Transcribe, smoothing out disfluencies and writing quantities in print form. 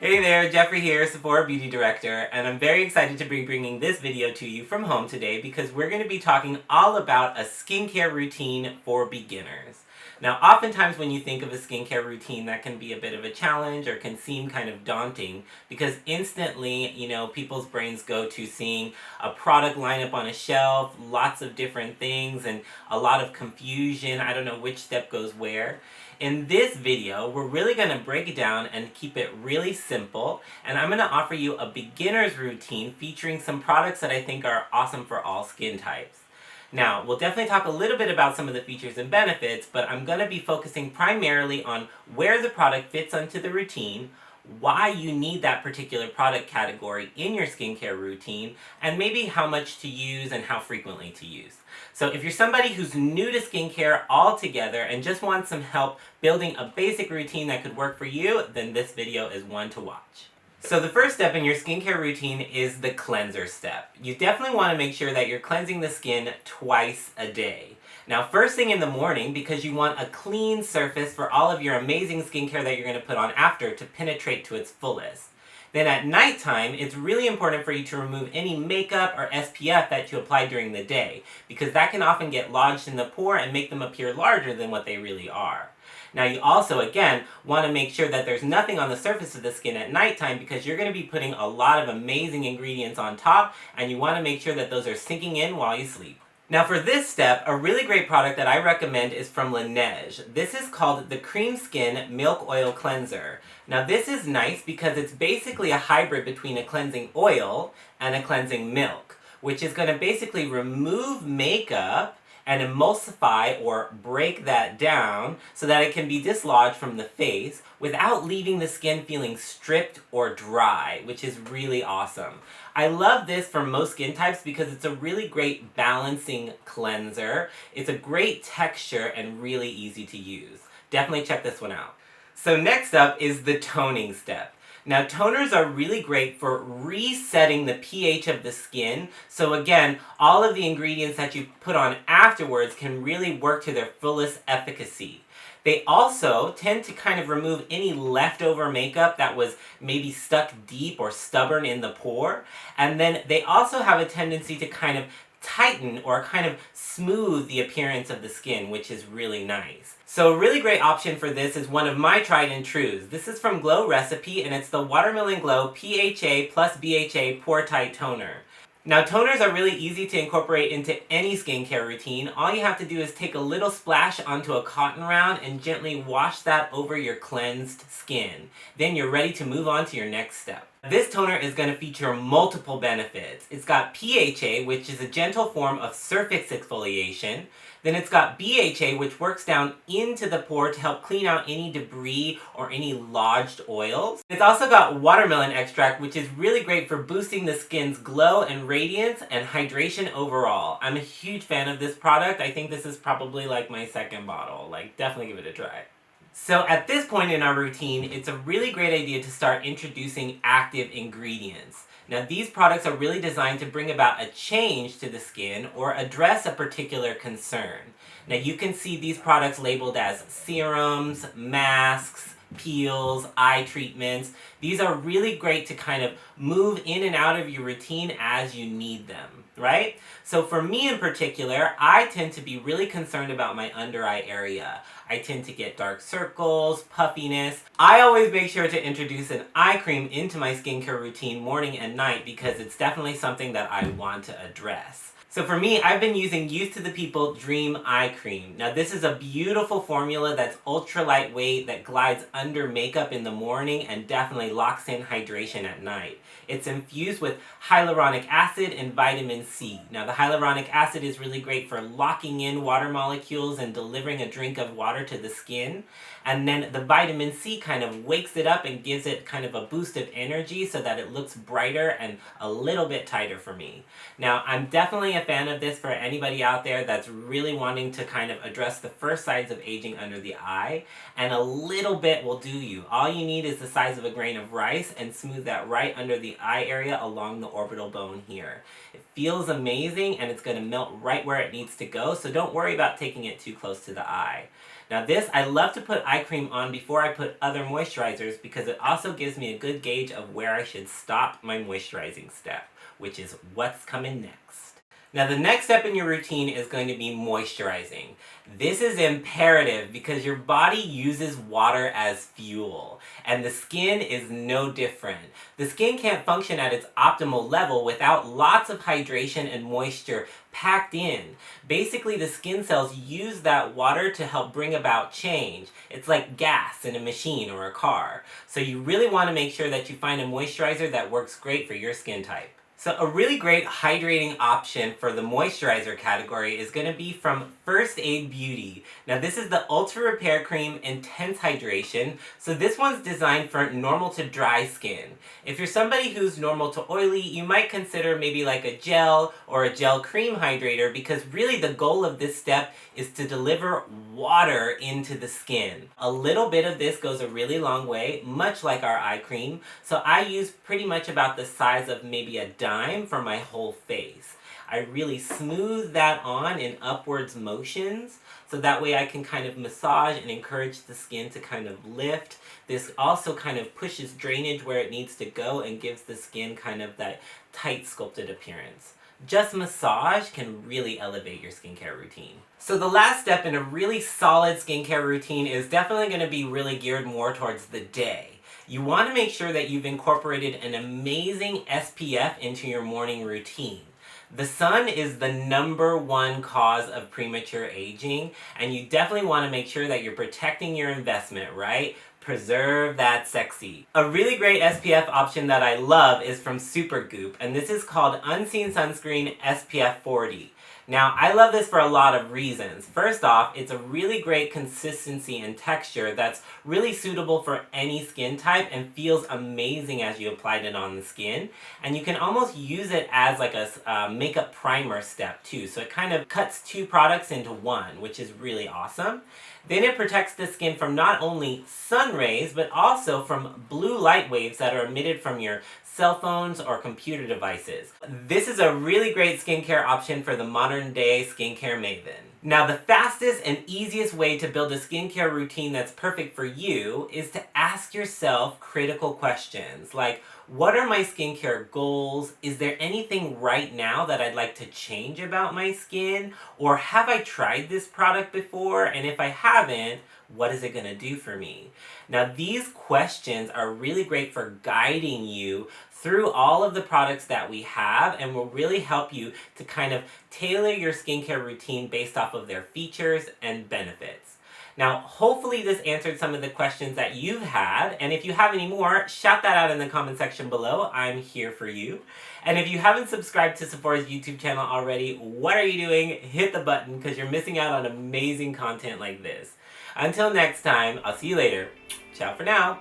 Hey there, Jeffrey here, Sephora Beauty Director, and I'm very excited to be bringing this video to you from home today because we're going to be talking all about a skincare routine for beginners. Now, oftentimes when you think of a skincare routine, that can be a bit of a challenge or can seem kind of daunting because instantly, people's brains go to seeing a product lineup on a shelf, lots of different things, and a lot of confusion. I don't know which step goes where. In this video, we're really going to break it down and keep it really simple, and I'm going to offer you a beginner's routine featuring some products that I think are awesome for all skin types. Now, we'll definitely talk a little bit about some of the features and benefits, but I'm going to be focusing primarily on where the product fits onto the routine, why you need that particular product category in your skincare routine, and maybe how much to use and how frequently to use. So if you're somebody who's new to skincare altogether and just wants some help building a basic routine that could work for you, then this video is one to watch. So the first step in your skincare routine is the cleanser step. You definitely want to make sure that you're cleansing the skin twice a day. Now, first thing in the morning, because you want a clean surface for all of your amazing skincare that you're going to put on after to penetrate to its fullest. Then at nighttime, it's really important for you to remove any makeup or SPF that you apply during the day, because that can often get lodged in the pore and make them appear larger than what they really are. Now you also, again, want to make sure that there's nothing on the surface of the skin at nighttime because you're going to be putting a lot of amazing ingredients on top, and you want to make sure that those are sinking in while you sleep. Now for this step, a really great product that I recommend is from LANEIGE. This is called the Cream Skin Milk Oil Cleanser. Now this is nice because it's basically a hybrid between a cleansing oil and a cleansing milk, which is going to basically remove makeup and emulsify or break that down so that it can be dislodged from the face without leaving the skin feeling stripped or dry, which is really awesome. I love this for most skin types because it's a really great balancing cleanser. It's a great texture and really easy to use. Definitely check this one out. So next up is the toning step. Now toners are really great for resetting the pH of the skin, so again, all of the ingredients that you put on afterwards can really work to their fullest efficacy. They also tend to kind of remove any leftover makeup that was maybe stuck deep or stubborn in the pore, and then they also have a tendency to kind of tighten or kind of smooth the appearance of the skin, which is really nice. So a really great option for this is one of my tried and trues. This is from Glow Recipe, and it's the Watermelon Glow PHA plus BHA Pore-Tight Toner. Now toners are really easy to incorporate into any skincare routine. All you have to do is take a little splash onto a cotton round and gently wash that over your cleansed skin. Then you're ready to move on to your next step. This toner is going to feature multiple benefits. It's got PHA, which is a gentle form of surface exfoliation. Then it's got BHA, which works down into the pore to help clean out any debris or any lodged oils. It's also got watermelon extract, which is really great for boosting the skin's glow and radiance and hydration overall. I'm a huge fan of this product. I think this is probably like my second bottle. Definitely give it a try. So at this point in our routine, it's a really great idea to start introducing active ingredients. Now these products are really designed to bring about a change to the skin or address a particular concern. Now you can see these products labeled as serums, masks, peels, eye treatments. These are really great to kind of move in and out of your routine as you need them, right? So for me in particular, I tend to be really concerned about my under eye area. I tend to get dark circles, puffiness. I always make sure to introduce an eye cream into my skincare routine morning and night because it's definitely something that I want to address. So for me, I've been using Youth to the People Dream Eye Cream. Now this is a beautiful formula that's ultra lightweight, that glides under makeup in the morning and definitely locks in hydration at night. It's infused with hyaluronic acid and vitamin C. Now the hyaluronic acid is really great for locking in water molecules and delivering a drink of water to the skin. And then the vitamin C kind of wakes it up and gives it kind of a boost of energy so that it looks brighter and a little bit tighter for me. Now I'm definitely a fan of this for anybody out there that's really wanting to kind of address the first signs of aging under the eye, and a little bit will do you. All you need is the size of a grain of rice and smooth that right under the eye area along the orbital bone here. It feels amazing, and it's going to melt right where it needs to go, so don't worry about taking it too close to the eye. Now this, I love to put eye cream on before I put other moisturizers because it also gives me a good gauge of where I should stop my moisturizing step, which is what's coming next. Now the next step in your routine is going to be moisturizing. This is imperative because your body uses water as fuel, and the skin is no different. The skin can't function at its optimal level without lots of hydration and moisture packed in. Basically, the skin cells use that water to help bring about change. It's like gas in a machine or a car. So you really want to make sure that you find a moisturizer that works great for your skin type. So a really great hydrating option for the moisturizer category is going to be from First Aid Beauty. Now this is the Ultra Repair Cream Intense Hydration. So this one's designed for normal to dry skin. If you're somebody who's normal to oily, you might consider maybe like a gel or a gel cream hydrator, because really the goal of this step is to deliver water into the skin. A little bit of this goes a really long way, much like our eye cream. So I use pretty much about the size of maybe a dime for my whole face. I really smooth that on in upwards motions, so that way I can kind of massage and encourage the skin to kind of lift. This also kind of pushes drainage where it needs to go and gives the skin kind of that tight sculpted appearance. Just massage can really elevate your skincare routine. So the last step in a really solid skincare routine is definitely going to be really geared more towards the day. You want to make sure that you've incorporated an amazing SPF into your morning routine. The sun is the #1 cause of premature aging, and you definitely want to make sure that you're protecting your investment, right? Preserve that sexy. A really great SPF option that I love is from SUPERGOOP, and this is called Unseen Sunscreen SPF 40. Now, I love this for a lot of reasons. First off, it's a really great consistency and texture that's really suitable for any skin type and feels amazing as you applied it on the skin. And you can almost use it as like a makeup primer step too. So it kind of cuts 2 products into one, which is really awesome. Then it protects the skin from not only sun rays, but also from blue light waves that are emitted from your cell phones or computer devices. This is a really great skincare option for the modern day skincare maven. Now, the fastest and easiest way to build a skincare routine that's perfect for you is to ask yourself critical questions like, what are my skincare goals? Is there anything right now that I'd like to change about my skin? Or have I tried this product before? And if I haven't, what is it going to do for me? Now, these questions are really great for guiding you through all of the products that we have, and will really help you to kind of tailor your skincare routine based off of their features and benefits. Now, hopefully this answered some of the questions that you've had, and if you have any more, shout that out in the comment section below. I'm here for you. And if you haven't subscribed to Sephora's YouTube channel already, what are you doing? Hit the button, because you're missing out on amazing content like this. Until next time, I'll see you later. Ciao for now.